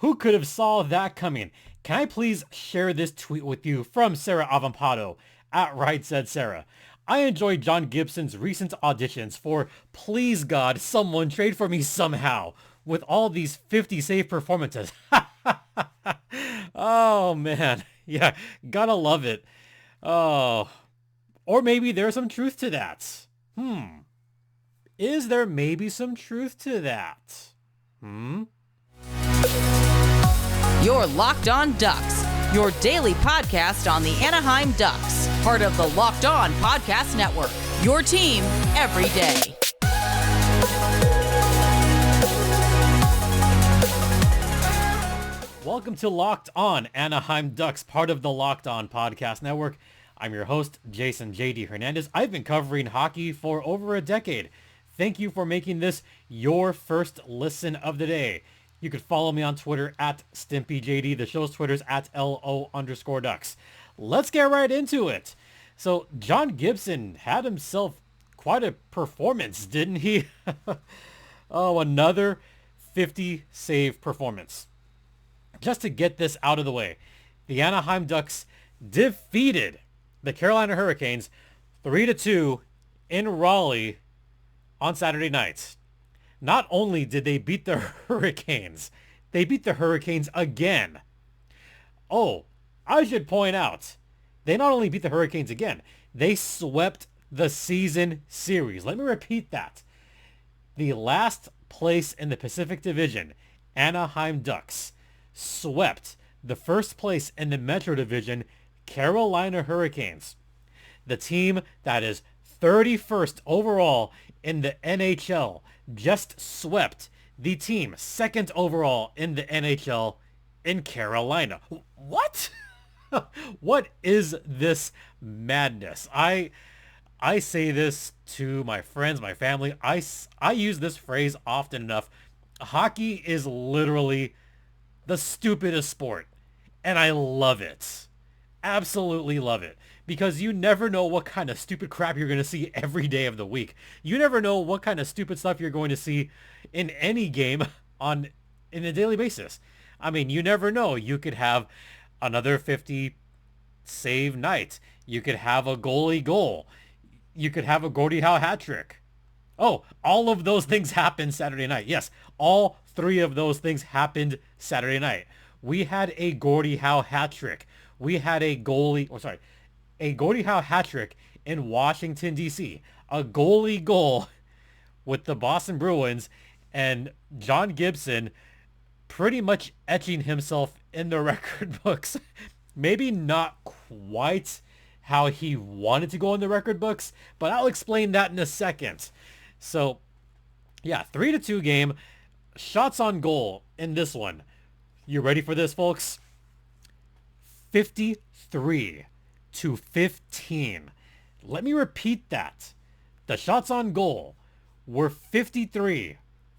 Who could have saw that coming? Can I please share this tweet with you from Sarah Avampado at Right Said Sarah? I enjoyed John Gibson's recent auditions for Please God, Someone Trade For Me Somehow with all these 50 save performances. Oh man. Yeah, gotta love it. Oh. Or maybe there's some truth to that. Is there maybe some truth to that? You're Locked On Ducks, your daily podcast on the Anaheim Ducks, part of the Locked On Podcast Network, your team every day. Welcome to Locked On Anaheim Ducks, part of the Locked On Podcast Network. I'm your host, Jason JD Hernandez. I've been covering hockey for over a decade. Thank you for making this your first listen of the day. You could follow me on Twitter at StimpyJD. The show's Twitter's at LO_Ducks. Let's get right into it. So John Gibson had himself quite a performance, didn't he? Oh, another 50 save performance. Just to get this out of the way, the Anaheim Ducks defeated the Carolina Hurricanes 3-2 in Raleigh on Saturday night. Not only did they beat the Hurricanes, they beat the Hurricanes again. Oh, I should point out, they not only beat the Hurricanes again, they swept the season series. Let me repeat that. The last place in the Pacific Division, Anaheim Ducks, swept the first place in the Metro Division, Carolina Hurricanes. The team that is 31st overall in the NHL just swept the team second overall in the NHL in Carolina. What? What is this madness? I say this to my friends, my family. I use this phrase often enough. Hockey is literally the stupidest sport, and I love it. Absolutely love it. Because you never know what kind of stupid crap you're going to see every day of the week. You never know what kind of stupid stuff you're going to see in any game in a daily basis. I mean, you never know. You could have another 50 save night. You could have a goalie goal. You could have a Gordie Howe hat trick. Oh, all of those things happened Saturday night. Yes, all three of those things happened Saturday night. We had a Gordie Howe hat trick. We had a Gordie Howe hat trick in Washington, D.C. A goalie goal with the Boston Bruins, and John Gibson pretty much etching himself in the record books. Maybe not quite how he wanted to go in the record books, but I'll explain that in a second. So, yeah, 3-2 game. Shots on goal in this one. You ready for this, folks? 53-15. Let me repeat that. The shots on goal were 53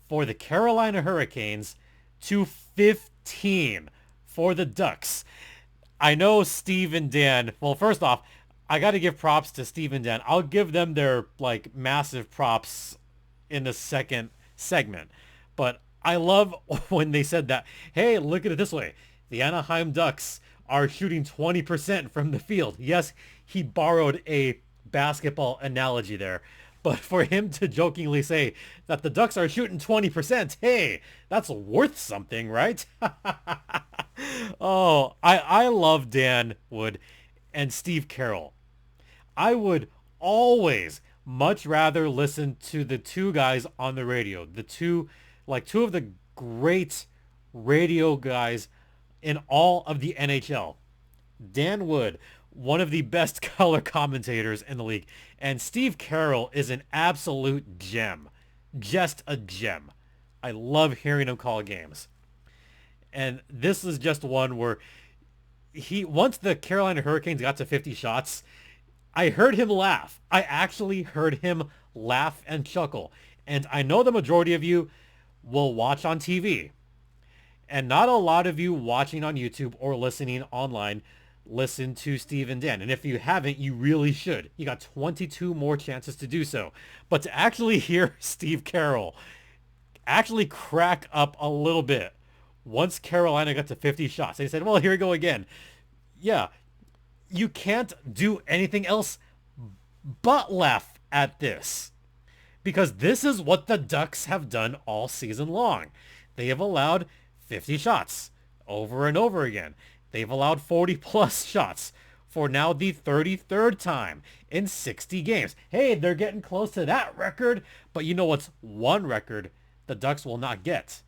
for the Carolina Hurricanes to 15 for the Ducks. I know Steve and Dan, well, first off, I got to give props to Steve and Dan. I'll give them their massive props in the second segment. But I love when they said that, hey, look at it this way. The Anaheim Ducks are shooting 20% from the field. Yes, he borrowed a basketball analogy there. But for him to jokingly say that the Ducks are shooting 20%, hey, that's worth something, right? Oh, I love Dan Wood and Steve Carroll. I would always much rather listen to the two guys on the radio. Two of the great radio guys in all of the NHL. Dan Wood, one of the best color commentators in the league. And Steve Carroll is an absolute gem. Just a gem. I love hearing him call games. And this is just one where once the Carolina Hurricanes got to 50 shots, I heard him laugh. I actually heard him laugh and chuckle. And I know the majority of you will watch on TV. And not a lot of you watching on YouTube or listening online listen to Steve and Dan. And if you haven't, you really should. You got 22 more chances to do so. But to actually hear Steve Carroll actually crack up a little bit once Carolina got to 50 shots, they said, well, here we go again. Yeah, you can't do anything else but laugh at this. Because this is what the Ducks have done all season long. They have allowed 50 shots over and over again. They've allowed 40 plus shots for now the 33rd time in 60 games. Hey, they're getting close to that record, but you know what's one record the Ducks will not get?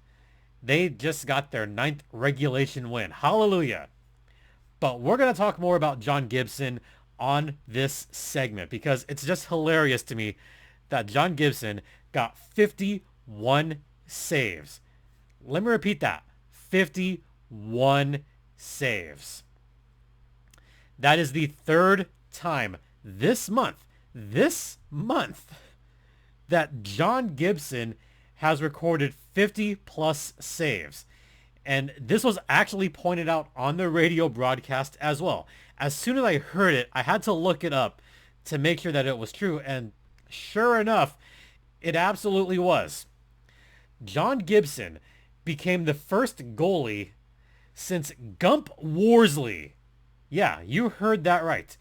They just got their 9th regulation win. Hallelujah. But we're going to talk more about John Gibson on this segment because it's just hilarious to me that John Gibson got 51 saves. Let me repeat that. 51 saves. That is the 3rd time this month that John Gibson has recorded 50 plus saves. And this was actually pointed out on the radio broadcast as well. As soon as I heard it, I had to look it up to make sure that it was true. And sure enough, it absolutely was. John Gibson became the first goalie since Gump Worsley. Yeah, you heard that right.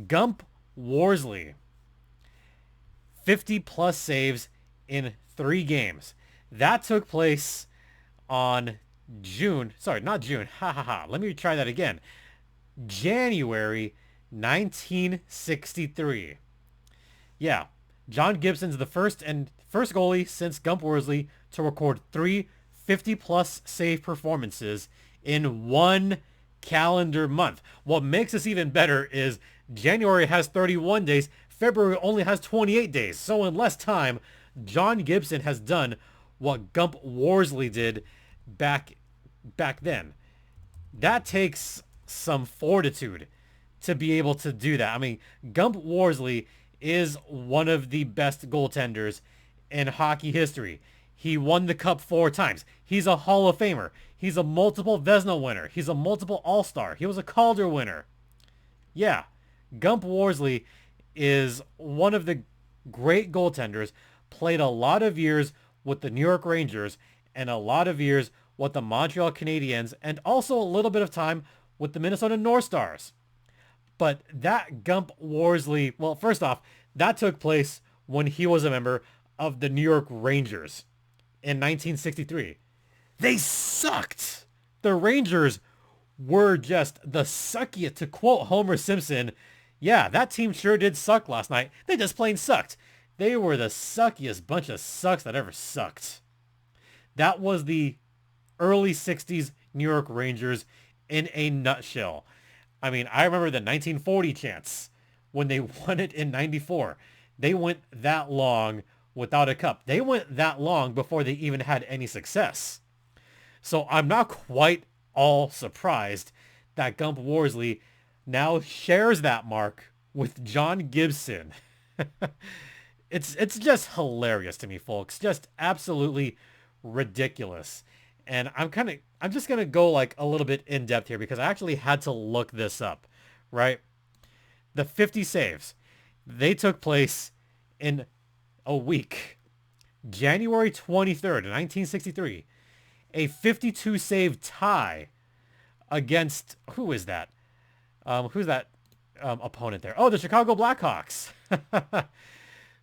Gump Worsley. 50 plus saves in 3 games. That took place on let me try that again. January 1963. Yeah, John Gibson's the first goalie since Gump Worsley to record 3 50-plus save performances in 1 calendar month. What makes this even better is January has 31 days, February only has 28 days. So in less time, John Gibson has done what Gump Worsley did back then. That takes some fortitude to be able to do that. I mean, Gump Worsley is one of the best goaltenders in hockey history. He won the Cup 4 times. He's a Hall of Famer. He's a multiple Vezina winner. He's a multiple All-Star. He was a Calder winner. Yeah, Gump Worsley is one of the great goaltenders, played a lot of years with the New York Rangers and a lot of years with the Montreal Canadiens and also a little bit of time with the Minnesota North Stars. But that Gump Worsley, well, first off, that took place when he was a member of the New York Rangers in 1963. They sucked. The Rangers were just the suckiest. To quote Homer Simpson, yeah, that team sure did suck last night. They just plain sucked. They were the suckiest bunch of sucks that ever sucked. That was the early 60s New York Rangers in a nutshell. I mean, I remember the 1940 chants when they won it in 94. They went that long without a cup. They went that long before they even had any success. So I'm not quite all surprised that Gump Worsley now shares that mark with John Gibson. It's just hilarious to me, folks. Just absolutely ridiculous. And I'm just going to go like a little bit in depth here because I actually had to look this up, right? The 50 saves, they took place in a week. January 23rd, 1963, a 52 save tie against, who is that? Who's that opponent there? Oh, the Chicago Blackhawks.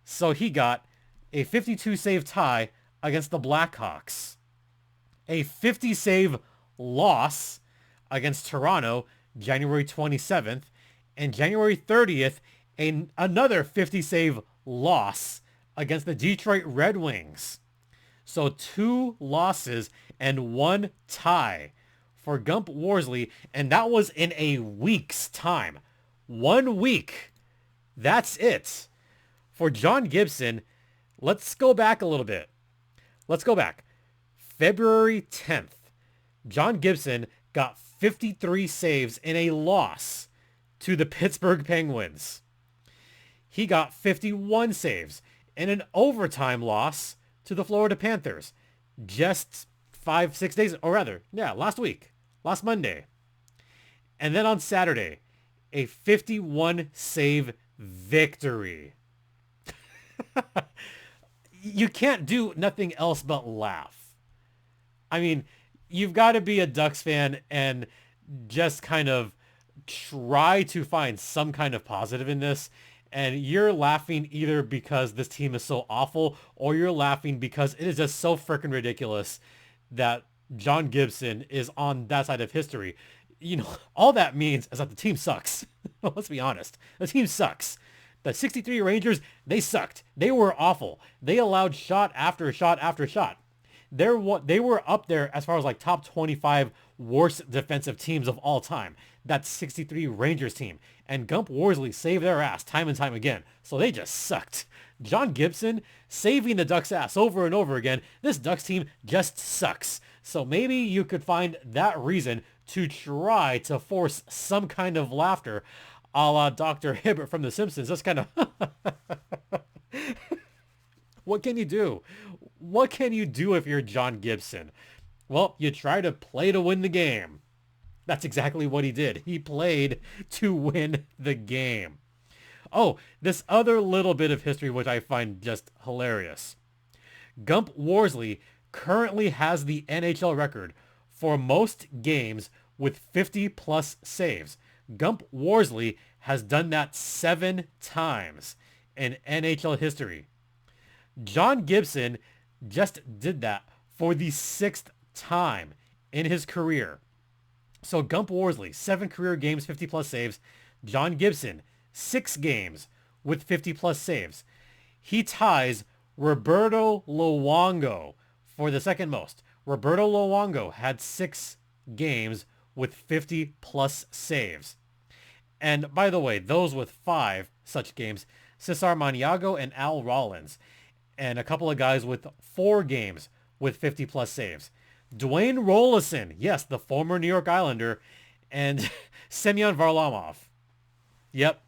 So he got a 52 save tie against the Blackhawks. A 50 save loss against Toronto, January 27th, and January 30th, another 50 save loss against the Detroit Red Wings. So 2 losses and 1 tie for Gump Worsley, and that was in a week's time. 1 week. That's it. For John Gibson, let's go back a little bit. Let's go back. February 10th, John Gibson got 53 saves in a loss to the Pittsburgh Penguins. He got 51 saves in an overtime loss to the Florida Panthers just 5-6 days, or rather, last week, last Monday. And then on Saturday, a 51 save victory. You can't do nothing else but laugh. I mean, you've got to be a Ducks fan and just kind of try to find some kind of positive in this. And you're laughing either because this team is so awful, or you're laughing because it is just so freaking ridiculous that John Gibson is on that side of history. All that means is that the team sucks. Let's be honest. The team sucks. The 63 Rangers, they sucked. They were awful. They allowed shot after shot after shot. They were up there as far as like top 25 worst defensive teams of all time. That 63 Rangers team. And Gump Worsley saved their ass time and time again. So they just sucked. John Gibson saving the Ducks' ass over and over again. This Ducks team just sucks. So maybe you could find that reason to try to force some kind of laughter a la Dr. Hibbert from The Simpsons. That's kind of... What can you do? What can you do if you're John Gibson? Well, you try to play to win the game. That's exactly what he did. He played to win the game. Oh, this other little bit of history which I find just hilarious. Gump Worsley currently has the NHL record for most games with 50 plus saves. Gump Worsley has done that 7 times in NHL history. John Gibson just did that for the 6th time in his career. So Gump Worsley, 7 career games, 50 plus saves. John Gibson, 6 games with 50 plus saves. He ties Roberto Luongo for the second most. Roberto Luongo had 6 games with 50 plus saves. And by the way, those with 5 such games, Cesar Maniago and Al Rollins. And a couple of guys with 4 games with 50 plus saves. Dwayne Rolison, yes, the former New York Islander, and Semyon Varlamov. Yep.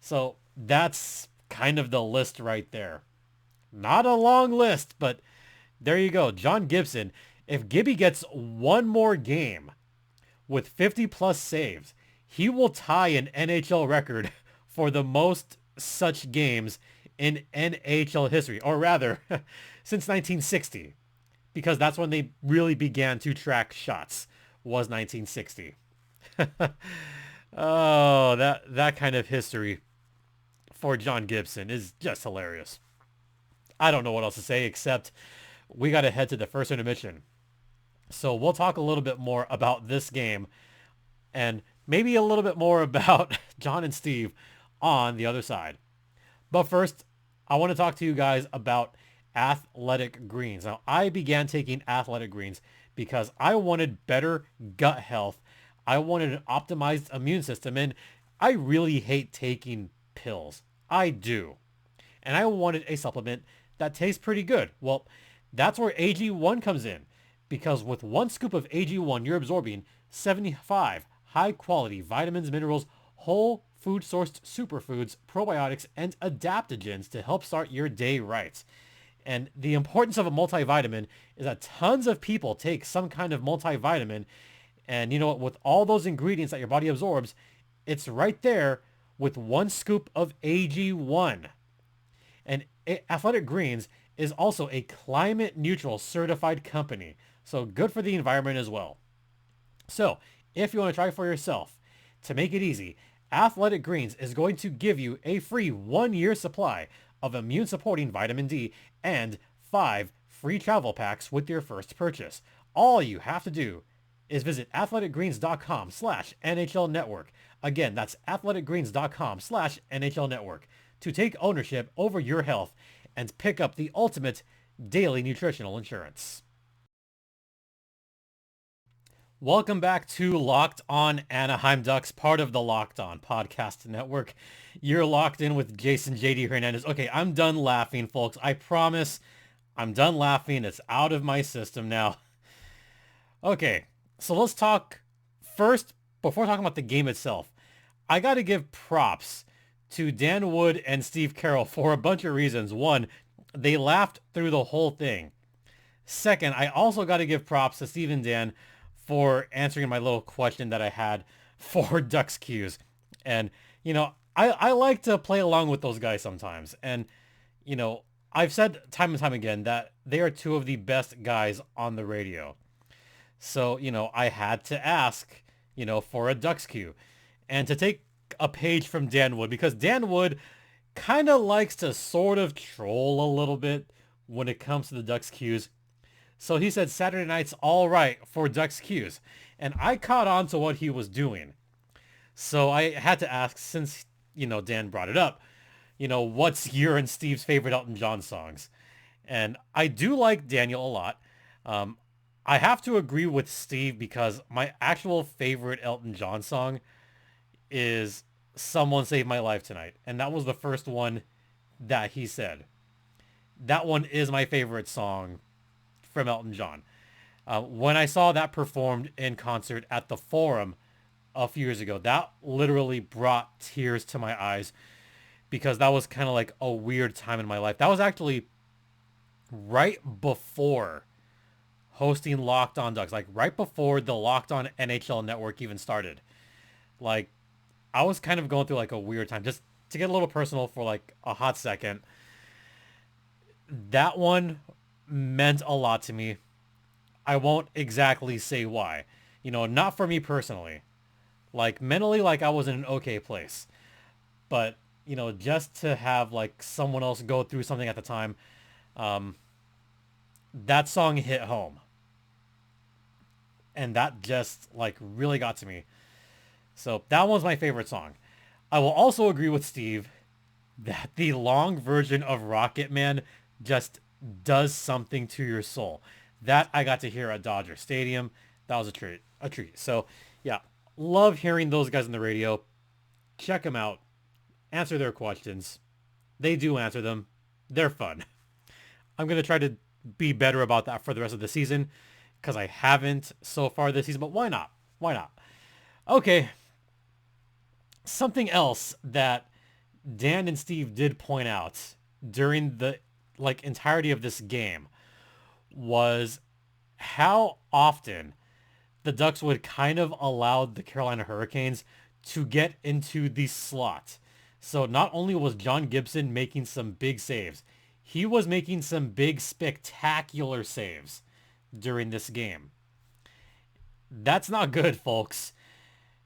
So that's kind of the list right there. Not a long list, but there you go. John Gibson, if Gibby gets one more game with 50 plus saves, he will tie an NHL record for the most such games in NHL history, or rather, since 1960, because that's when they really began to track shots, was 1960. Oh, that kind of history for John Gibson is just hilarious. I don't know what else to say except we got to head to the first intermission. So we'll talk a little bit more about this game and maybe a little bit more about John and Steve on the other side. But first, I want to talk to you guys about Athletic Greens. Now, I began taking Athletic Greens because I wanted better gut health. I wanted an optimized immune system, and I really hate taking pills. I do. And I wanted a supplement that tastes pretty good. Well, that's where AG1 comes in, because with 1 scoop of AG1, you're absorbing 75 high-quality vitamins, minerals, whole food-sourced superfoods, probiotics, and adaptogens to help start your day right. And the importance of a multivitamin is that tons of people take some kind of multivitamin, and you know what, with all those ingredients that your body absorbs, it's right there with 1 scoop of AG1. And Athletic Greens is also a climate neutral certified company, so good for the environment as well. So if you want to try for yourself, to make it easy, Athletic Greens is going to give you a free 1-year supply of immune supporting vitamin D and 5 free travel packs with your first purchase. All you have to do is visit athleticgreens.com/NHL Network. Again, that's athleticgreens.com/NHL Network to take ownership over your health and pick up the ultimate daily nutritional insurance. Welcome back to Locked On Anaheim Ducks, part of the Locked On Podcast Network. You're locked in with Jason JD Hernandez. Okay, I'm done laughing, folks. I promise I'm done laughing. It's out of my system now. Okay, so let's talk first, before talking about the game itself. I got to give props to Dan Wood and Steve Carroll for a bunch of reasons. One, they laughed through the whole thing. Second, I also got to give props to Steve and Dan for answering my little question that I had for Ducks Q's. And, you know, I like to play along with those guys sometimes. And, you know, I've said time and time again that they are 2 of the best guys on the radio. So, I had to ask, for a Ducks cue. And to take a page from Dan Wood, because Dan Wood kind of likes to sort of troll a little bit when it comes to the Ducks cues. So he said Saturday night's all right for Ducks cues. And I caught on to what he was doing. So I had to ask, since, Dan brought it up, what's your and Steve's favorite Elton John songs? And I do like Daniel a lot. I have to agree with Steve because my actual favorite Elton John song is Someone Saved My Life Tonight. And that was the first one that he said. That one is my favorite song from Elton John. When I saw that performed in concert at the Forum a few years ago, that literally brought tears to my eyes because that was kind of like a weird time in my life. That was actually right before hosting Locked On Ducks, like right before the Locked On NHL network even started. Like, I was kind of going through like a weird time. Just to get a little personal for like a hot second, that one meant a lot to me. I won't exactly say why. Not for me personally. Like, mentally, like, I was in an okay place. But, just to have, like, someone else go through something at the time, that song hit home. And that just, like, really got to me. So, that one's my favorite song. I will also agree with Steve that the long version of Rocket Man just does something to your soul. That I got to hear at Dodger Stadium. That was a treat. So, yeah, love hearing those guys on the radio. Check them out. Answer their questions. They do answer them. They're fun. I'm going to try to be better about that for the rest of the season because I haven't so far this season, but why not? Why not? Okay. Something else that Dan and Steve did point out during the entirety of this game was how often the Ducks would kind of allow the Carolina Hurricanes to get into the slot. So not only was John Gibson making some big saves, he was making some big spectacular saves during this game. That's not good, folks.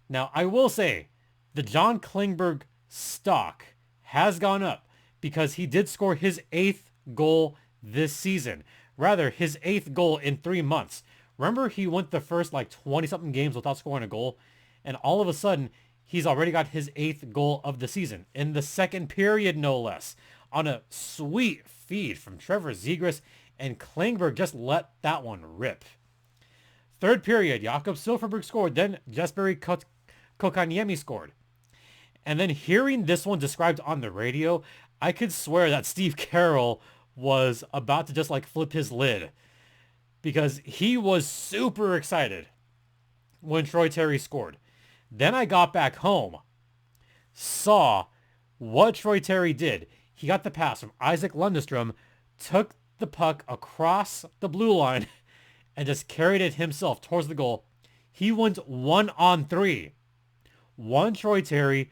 Now, I will say the John Klingberg stock has gone up because he did score his 8th goal this season. Rather, his 8th goal in 3 months. Remember, he went the first 20-something games without scoring a goal, and all of a sudden, he's already got his 8th goal of the season, in the second period, no less, on a sweet feed from Trevor Zegras, and Klingberg just let that one rip. Third period, Jakob Silfverberg scored, then Jesperi Kokaniemi scored. And then hearing this one described on the radio, I could swear that Steve Carroll was about to just flip his lid because he was super excited when Troy Terry scored. Then I got back home, saw what Troy Terry did. He got the pass from Isaac Lundestrom, took the puck across the blue line and just carried it himself towards the goal. He went 1-on-3. 1 Troy Terry,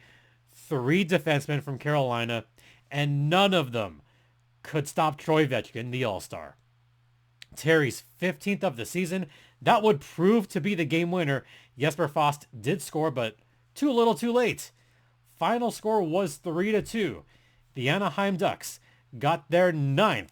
3 defensemen from Carolina, and none of them could stop Troy Vetchkin, the All-Star. Terry's 15th of the season. That would prove to be the game winner. Jesper Fast did score, but too little too late. Final score was 3-2. The Anaheim Ducks got their 9th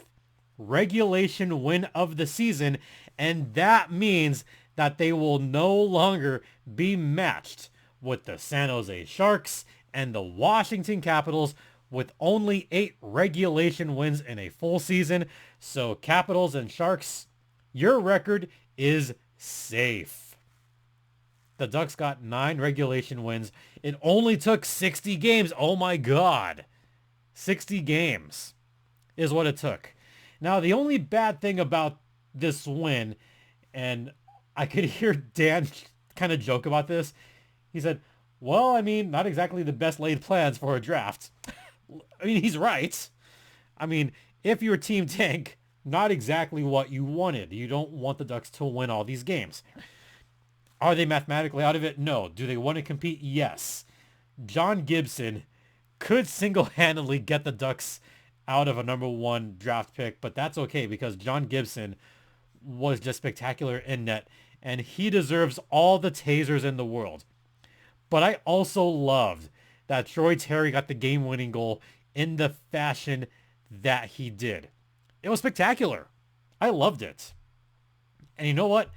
regulation win of the season, and that means that they will no longer be matched with the San Jose Sharks and the Washington Capitals with only 8 regulation wins in a full season. So Capitals and Sharks, your record is safe. The Ducks got 9 regulation wins. It only took 60 games. Oh my God. 60 games is what it took. Now, the only bad thing about this win, and I could hear Dan kind of joke about this. He said, well, I mean, not exactly the best laid plans for a draft. I mean, he's right. I mean, if your team tank, not exactly what you wanted. You don't want the Ducks to win all these games. Are they mathematically out of it? No. Do they want to compete? Yes. John Gibson could single-handedly get the Ducks out of a number 1 draft pick, but that's okay because John Gibson was just spectacular in net. and he deserves all the tasers in the world. But I also loved that Troy Terry got the game-winning goal in the fashion that he did. It was spectacular. I loved it. And you know what?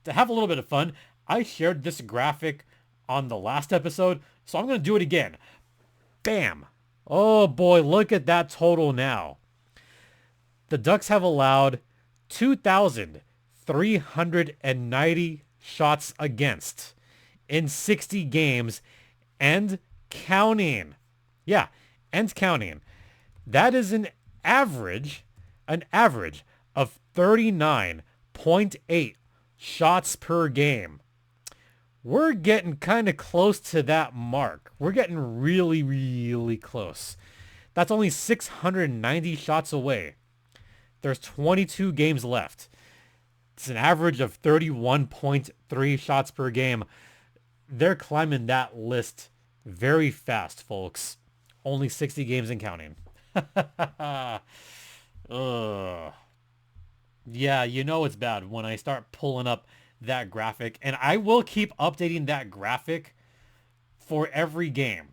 To have a little bit of fun, I shared this graphic on the last episode, so I'm going to do it again. Bam! Oh boy, look at that total now. The Ducks have allowed 2,390 shots against in 60 games and counting. Yeah, and counting. That is an average of 39.8 shots per game. We're getting kind of close to that mark. We're getting really, really close. That's only 690 shots away. There's 22 games left. It's an average of 31.3 shots per game. They're climbing that list very fast, folks. Only 60 games and counting. Ugh. Yeah, you know it's bad when I start pulling up that graphic. And I will keep updating that graphic for every game.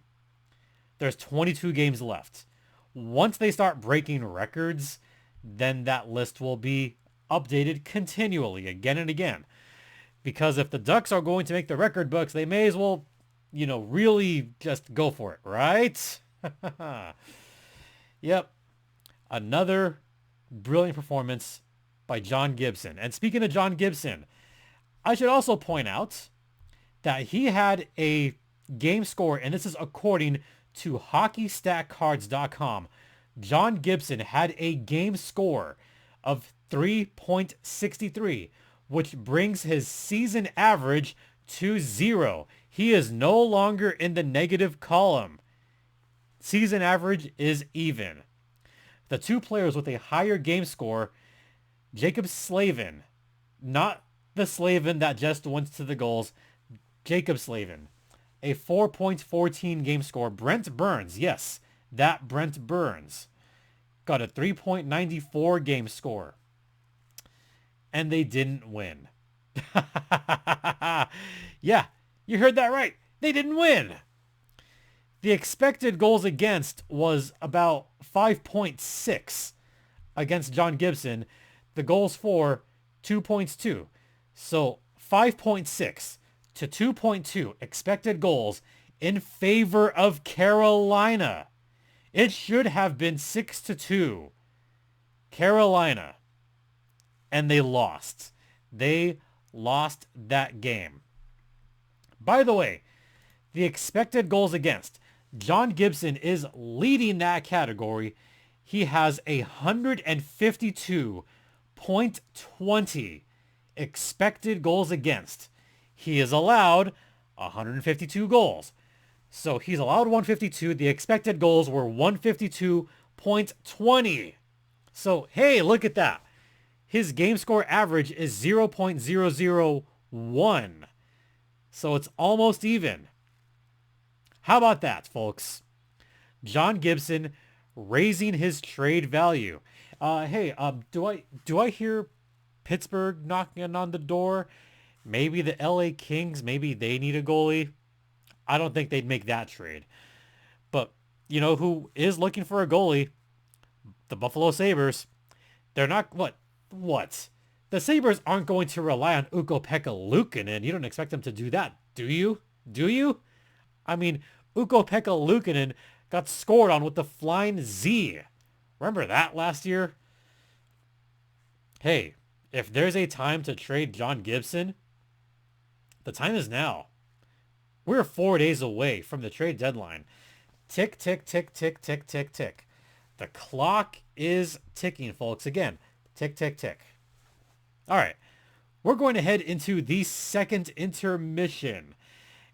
There's 22 games left. Once they start breaking records, then that list will be updated continually again and again. Because if the Ducks are going to make the record books, they may as well, really just go for it, right? Yep. Another brilliant performance by John Gibson. And speaking of John Gibson, I should also point out that he had a game score, and this is according to HockeyStatCards.com. John Gibson had a game score of 3.63, which brings his season average to 0. He is no longer in the negative column. Season average is even. The two players with a higher game score, Jacob Slavin, not the Slavin that just went to the goals, Jacob Slavin, a 4.14 game score. Brent Burns, yes, that Brent Burns, got a 3.94 game score. And they didn't win. Yeah, you heard that right. They didn't win. The expected goals against was about 5.6 against John Gibson. The goals for 2.2. So 5.6 to 2.2 expected goals in favor of Carolina. It should have been 6-2. Carolina. And they lost. They lost that game. By the way, the expected goals against, John Gibson is leading that category. He has 152.20 expected goals against. He is allowed 152 goals. So he's allowed 152. The expected goals were 152.20. So, hey, look at that. His game score average is 0.001. So it's almost even. How about that, folks? John Gibson raising his trade value. Do I hear Pittsburgh knocking on the door? Maybe the LA Kings, maybe they need a goalie. I don't think they'd make that trade. But you know who is looking for a goalie? The Buffalo Sabres. They're not, what? The Sabres aren't going to rely on Ukko-Pekka Luukkonen. You don't expect them to do that, do you? Do you? I mean, Ukko-Pekka Luukkonen got scored on with the Flying Z. Remember that last year? Hey, if there's a time to trade John Gibson, the time is now. We're 4 days away from the trade deadline. Tick, tick, tick, tick, tick, tick, tick. The clock is ticking, folks. Again, tick, tick, tick. All right. We're going to head into the second intermission.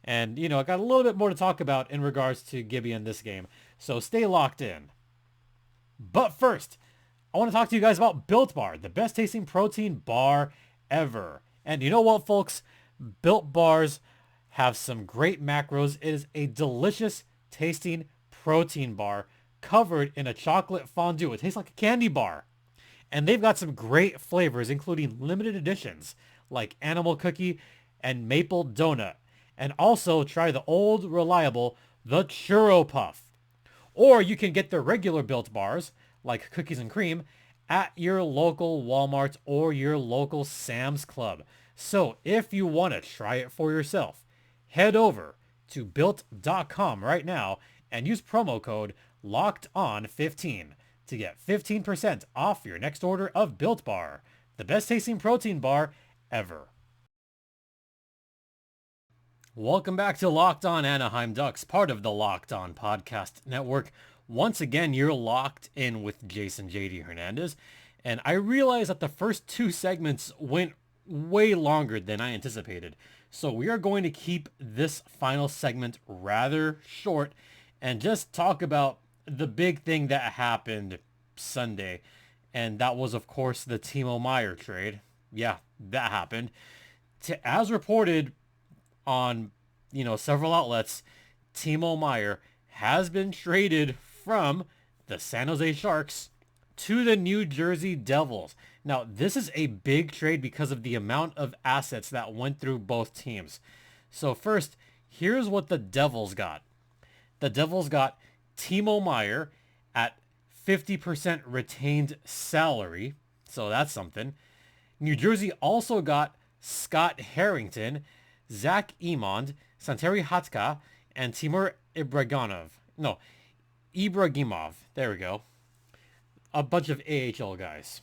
And, I got a little bit more to talk about in regards to Gibby in this game. So stay locked in. But first, I want to talk to you guys about Built Bar, the best tasting protein bar ever. And you know what, folks? Built Bars have some great macros. It is a delicious tasting protein bar covered in a chocolate fondue. It tastes like a candy bar. And they've got some great flavors, including limited editions like Animal Cookie and Maple Donut. And also try the old reliable, the Churro Puff. Or you can get the regular Built Bars, like cookies and cream, at your local Walmart or your local Sam's Club. So if you want to try it for yourself, head over to built.com right now and use promo code LOCKEDON15 to get 15% off your next order of Built Bar, the best tasting protein bar ever. Welcome back to Locked On Anaheim Ducks, part of the Locked On Podcast Network. Once again, you're locked in with Jason JD Hernandez, and I realize that the first two segments went way longer than I anticipated. So we are going to keep this final segment rather short and just talk about the big thing that happened Sunday. And that was, of course, the Timo Meier trade. Yeah, that happened. As reported on, several outlets, Timo Meier has been traded from the San Jose Sharks to the New Jersey Devils. Now, this is a big trade because of the amount of assets that went through both teams. So first, here's what the Devils got. The Devils got Timo Meier at 50% retained salary. So that's something. New Jersey also got Scott Harrington, Zach Emond, Santeri Hatka, and Timur Ibragimov. There we go. A bunch of AHL guys.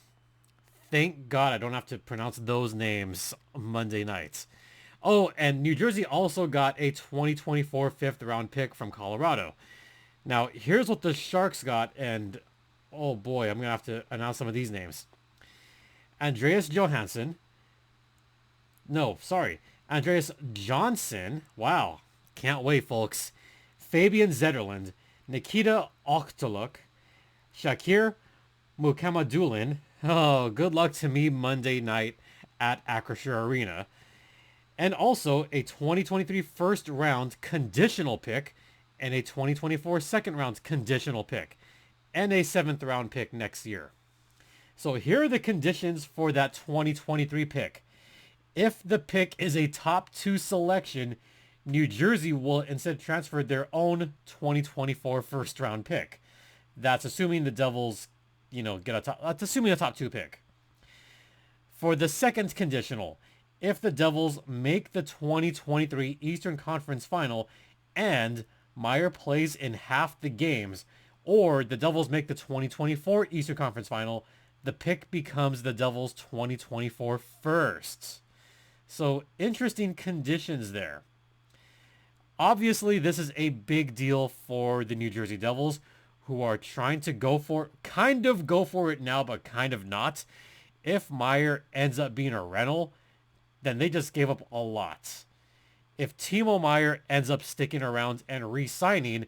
Thank God I don't have to pronounce those names Monday nights. Oh, and New Jersey also got a 2024 fifth round pick from Colorado. Now, here's what the Sharks got, and oh boy, I'm going to have to announce some of these names. Andreas Johnson. Wow. Can't wait, folks. Fabian Zetterlund, Nikita Okhtoluk, Shakir Mukamadulin. Oh, good luck to me Monday night at Acrisure Arena. And also a 2023 first round conditional pick and a 2024 second round conditional pick and a 7th round pick next year. So here are the conditions for that 2023 pick. If the pick is a top 2 selection, New Jersey will instead transfer their own 2024 first round pick. That's assuming the Devils, that's assuming a top 2 pick. For the second conditional, if the Devils make the 2023 Eastern Conference Final and Meier plays in half the games, or the Devils make the 2024 Eastern Conference Final, the pick becomes the Devils' 2024 first. So interesting conditions there. Obviously, this is a big deal for the New Jersey Devils, who are trying to go for it now, but kind of not. If Meier ends up being a rental, then they just gave up a lot. If Timo Meier ends up sticking around and re-signing,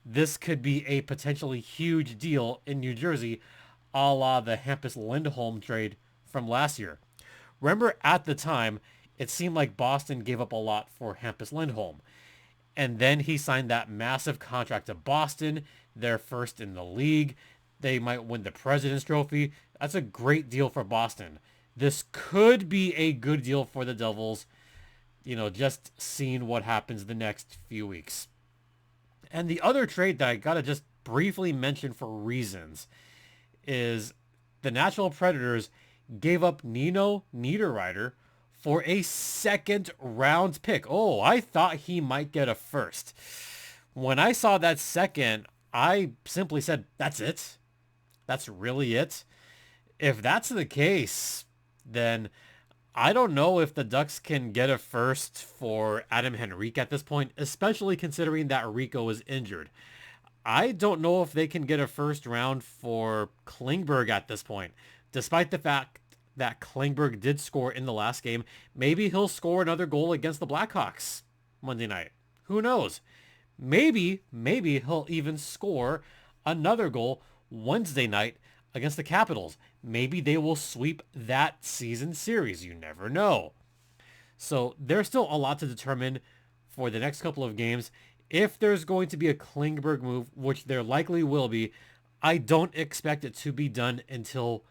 this could be a potentially huge deal in New Jersey, a la the Hampus Lindholm trade from last year. Remember, at the time, it seemed like Boston gave up a lot for Hampus Lindholm. And then he signed that massive contract to Boston. They're first in the league. They might win the President's Trophy. That's a great deal for Boston. This could be a good deal for the Devils, just seeing what happens the next few weeks. And the other trade that I got to just briefly mention for reasons is the Nashville Predators gave up Nino Niederreiter for a second round pick. Oh, I thought he might get a first. When I saw that second, I simply said, that's it. That's really it. If that's the case, then I don't know if the Ducks can get a first for Adam Henrique at this point, especially considering that Rico is injured. I don't know if they can get a first round for Klingberg at this point, despite the fact that Klingberg did score in the last game. Maybe he'll score another goal against the Blackhawks Monday night. Who knows? Maybe he'll even score another goal Wednesday night against the Capitals. Maybe they will sweep that season series. You never know. So there's still a lot to determine for the next couple of games. If there's going to be a Klingberg move, which there likely will be, I don't expect it to be done until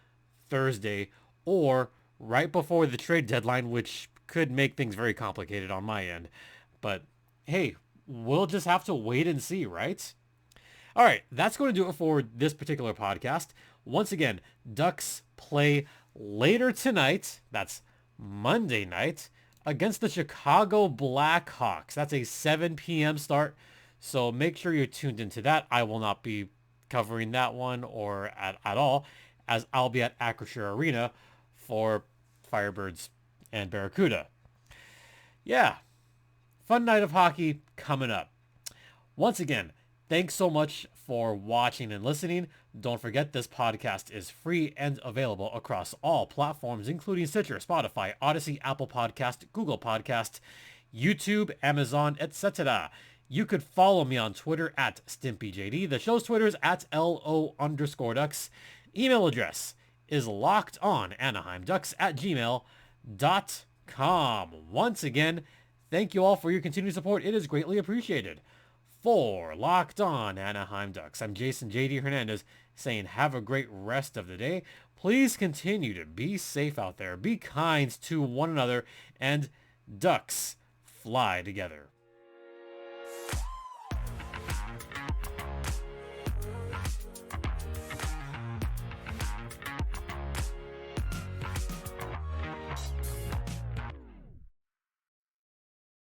Thursday or right before the trade deadline, which could make things very complicated on my end. But hey, we'll just have to wait and see, right? All right, that's going to do it for this particular podcast. Once again, Ducks play later tonight. That's Monday night against the Chicago Blackhawks. That's a 7 p.m. start. So make sure you're tuned into that. I will not be covering that one or at all, as I'll be at Acrisure Arena for Firebirds and Barracuda. Yeah, fun night of hockey coming up. Once again, thanks so much for watching and listening. Don't forget this podcast is free and available across all platforms, including Stitcher, Spotify, Odyssey, Apple Podcast, Google Podcast, YouTube, Amazon, etc. You could follow me on Twitter at StimpyJD. The show's Twitter is at LO_Ducks. Email address is lockedonanaheimducks@gmail.com. Once again, thank you all for your continued support. It is greatly appreciated. For Locked On Anaheim Ducks, I'm Jason JD Hernandez saying have a great rest of the day. Please continue to be safe out there. Be kind to one another, and Ducks fly together.